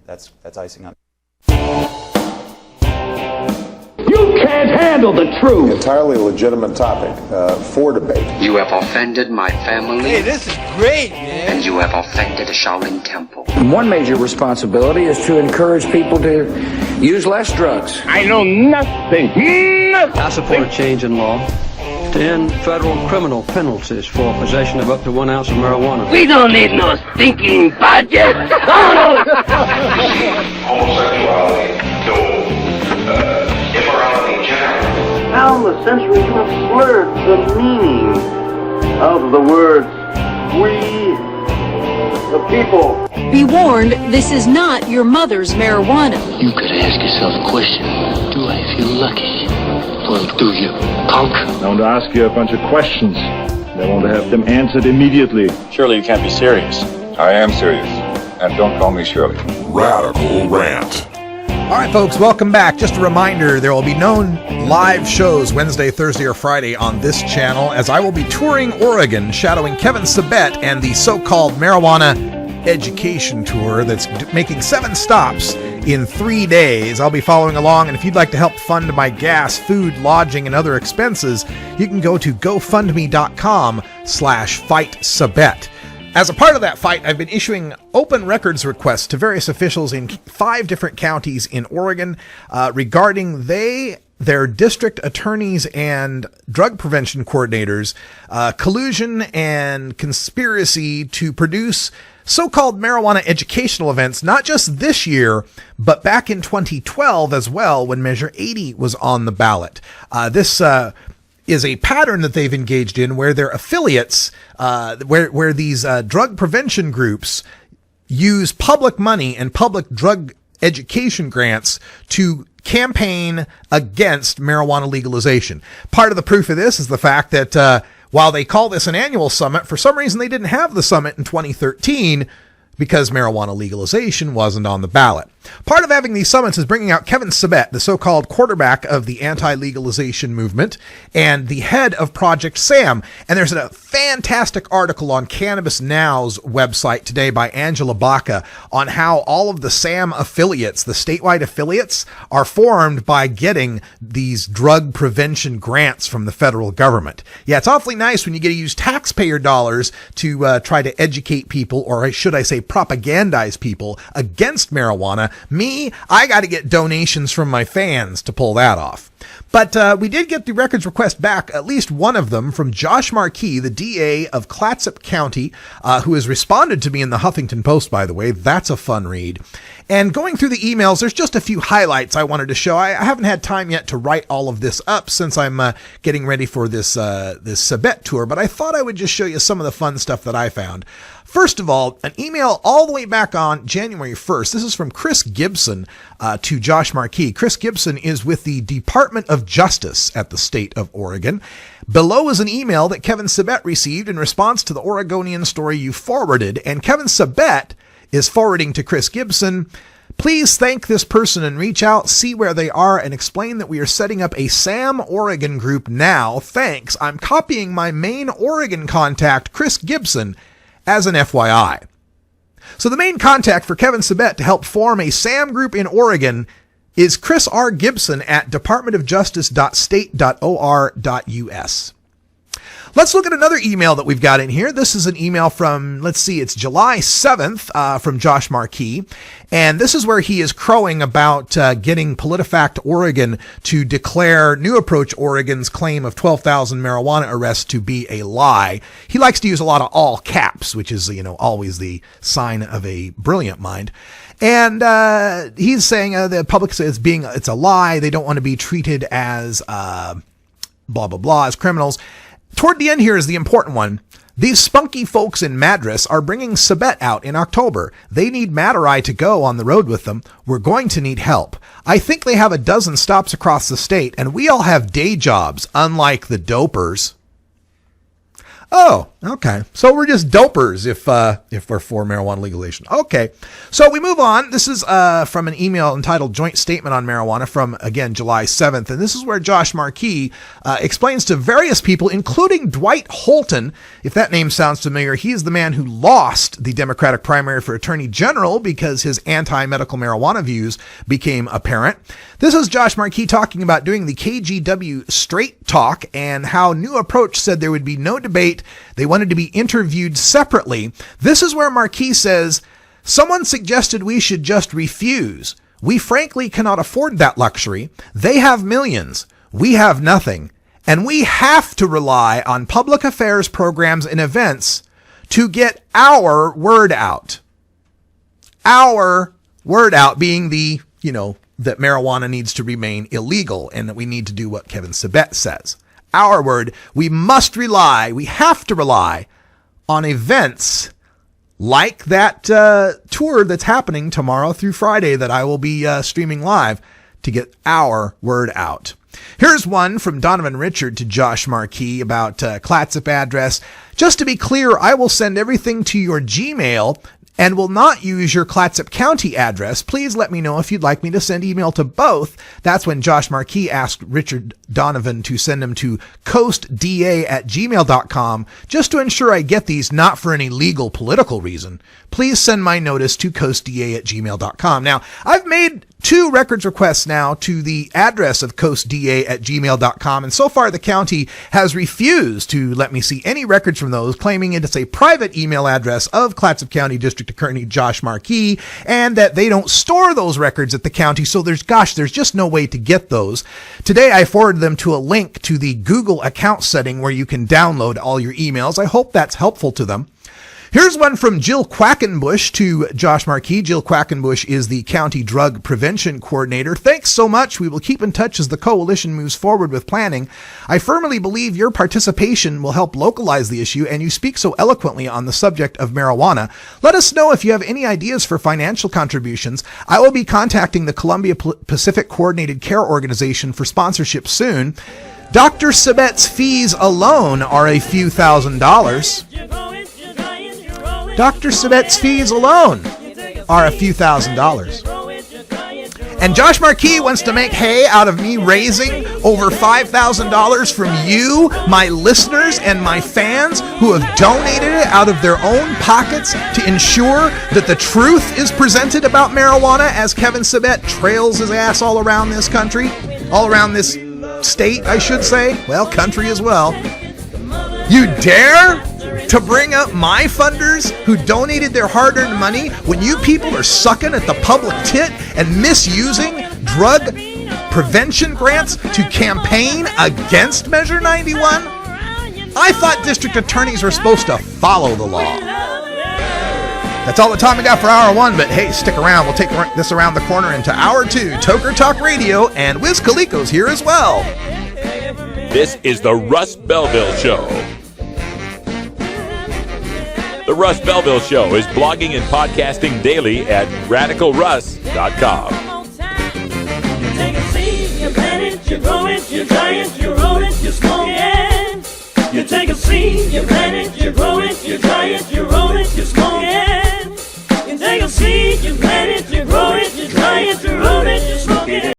that's icing on. You can't handle the truth. Entirely legitimate topic for debate. You have offended my family. Hey, this is great, man. And you have offended a Shaolin temple. One major responsibility is to encourage people to use less drugs. I know nothing. I support a change in law to end federal criminal penalties for possession of up to 1 ounce of marijuana. We don't need no stinking budget. Homosexuality, no. Immorality in general. Now in the century you have slurred the meaning of the words we, the people. Be warned, this is not your mother's marijuana. You could ask yourself a question. Do I feel lucky? Or do you, punk? I want to ask you a bunch of questions. I want to have them answered immediately. Surely you can't be serious. I am serious. And don't call me Shirley. Radical Rant. All right, folks, welcome back. Just a reminder, there will be no live shows Wednesday, Thursday, or Friday on this channel, as I will be touring Oregon, shadowing Kevin Sabet and the so-called marijuana education tour that's making 7 stops in 3 days. I'll be following along, and if you'd like to help fund my gas, food, lodging, and other expenses, you can go to gofundme.com/FightSabet. As a part of that fight, I've been issuing open records requests to various officials in 5 different counties in Oregon regarding their district attorneys and drug prevention coordinators collusion and conspiracy to produce so-called marijuana educational events, not just this year, but back in 2012 as well, when Measure 80 was on the ballot. This is a pattern that they've engaged in where their affiliates, where these drug prevention groups use public money and public drug education grants to campaign against marijuana legalization. Part of the proof of this is the fact that while they call this an annual summit, for some reason they didn't have the summit in 2013 because marijuana legalization wasn't on the ballot. Part of having these summits is bringing out Kevin Sabet, the so-called quarterback of the anti-legalization movement and the head of Project SAM. And there's a fantastic article on Cannabis Now's website today by Angela Baca on how all of the SAM affiliates, the statewide affiliates, are formed by getting these drug prevention grants from the federal government. Yeah, it's awfully nice when you get to use taxpayer dollars to try to educate people, or should I say propagandize people against marijuana. Me, I got to get donations from my fans to pull that off. But we did get the records request back, at least one of them, from Josh Marquis, the DA of Clatsop County, who has responded to me in the Huffington Post, by the way. That's a fun read. And going through the emails, there's just a few highlights I wanted to show. I haven't had time yet to write all of this up since I'm getting ready for this Sabet tour, but I thought I would just show you some of the fun stuff that I found. First of all, an email all the way back on January 1st. This is from Chris Gibson to Josh Marquis. Chris Gibson is with the Department of Justice at the state of Oregon. Below is an email that Kevin Sabet received in response to the Oregonian story you forwarded, and Kevin Sabet is forwarding to Chris Gibson. Please thank this person and reach out, see where they are, and explain that we are setting up a SAM Oregon group now. Thanks. I'm copying my main Oregon contact, Chris Gibson, as an FYI. So the main contact for Kevin Sabet to help form a SAM group in Oregon is Chris R. Gibson at departmentofjustice.state.or.us. Let's look at another email that we've got in here. This is an email from, let's see, it's July 7th from Josh Marquis. And this is where he is crowing about getting PolitiFact Oregon to declare New Approach Oregon's claim of 12,000 marijuana arrests to be a lie. He likes to use a lot of all caps, which is, always the sign of a brilliant mind. And he's saying the public says it's a lie. They don't want to be treated as blah, blah, blah, as criminals. Toward the end here is the important one. These spunky folks in Madras are bringing Sabet out in October. They need Matarai to go on the road with them. We're going to need help. I think they have a dozen stops across the state, and we all have day jobs, unlike the dopers. Oh, okay. So we're just dopers if we're for marijuana legalization. Okay. So we move on. This is from an email entitled Joint Statement on Marijuana from, again, July 7th. And this is where Josh Marquis explains to various people, including Dwight Holton. If that name sounds familiar, he is the man who lost the Democratic primary for Attorney General because his anti-medical marijuana views became apparent. This is Josh Marquis talking about doing the KGW Straight Talk and how New Approach said there would be no debate. They wanted to be interviewed separately. This is where Marquis says, someone suggested we should just refuse. We frankly cannot afford that luxury. They have millions. We have nothing. And we have to rely on public affairs programs and events to get our word out. Our word out being the, that marijuana needs to remain illegal and that we need to do what Kevin Sabet says. Our word, we have to rely on events like that tour that's happening tomorrow through Friday that I will be streaming live to get our word out. Here's one from Donovan Richard to Josh Marquis about Clatsop address. Just to be clear, I will send everything to your Gmail and will not use your Clatsop County address. Please let me know if you'd like me to send email to both. That's when Josh Marquis asked Richard Donovan to send him to coastda@gmail.com just to ensure I get these, not for any legal political reason. Please send my notice to coastda@gmail.com. Now, I've made 2 records requests now to the address of coastda@gmail.com, and so far the county has refused to let me see any records from those, claiming it is a private email address of Clatsop County District Attorney Josh Marquis, and that they don't store those records at the county, so there's just no way to get those. Today I forwarded them to a link to the Google account setting where you can download all your emails. I hope that's helpful to them. Here's one from Jill Quackenbush to Josh Marquis. Jill Quackenbush is the County Drug Prevention Coordinator. Thanks so much. We will keep in touch as the coalition moves forward with planning. I firmly believe your participation will help localize the issue, and you speak so eloquently on the subject of marijuana. Let us know if you have any ideas for financial contributions. I will be contacting the Columbia Pacific Coordinated Care Organization for sponsorship soon. Dr. Sabet's fees alone are a few $1,000s. Dr. Sabet's fees alone are a few $1,000s. And Josh Marquis wants to make hay out of me raising over $5,000 from you, my listeners, and my fans who have donated it out of their own pockets to ensure that the truth is presented about marijuana as Kevin Sabet trails his ass all around this country, all around this state, I should say. Well, country as well. You dare to bring up my funders who donated their hard-earned money when you people are sucking at the public tit and misusing drug prevention grants to campaign against Measure 91? I thought district attorneys were supposed to follow the law. That's all the time we got for Hour 1, but hey, stick around. We'll take this around the corner into Hour 2, Toker Talk Radio, and Wiz Khalico's here as well. This is the Russ Belville Show. The Russ Belville Show is blogging and podcasting daily at radicalruss.com. You take a seed, you plant it, you grow it, you dry it, you roll it, you smoke it. You take a seed, you plant it, you grow it, you dry it, you roll it, you smoke it.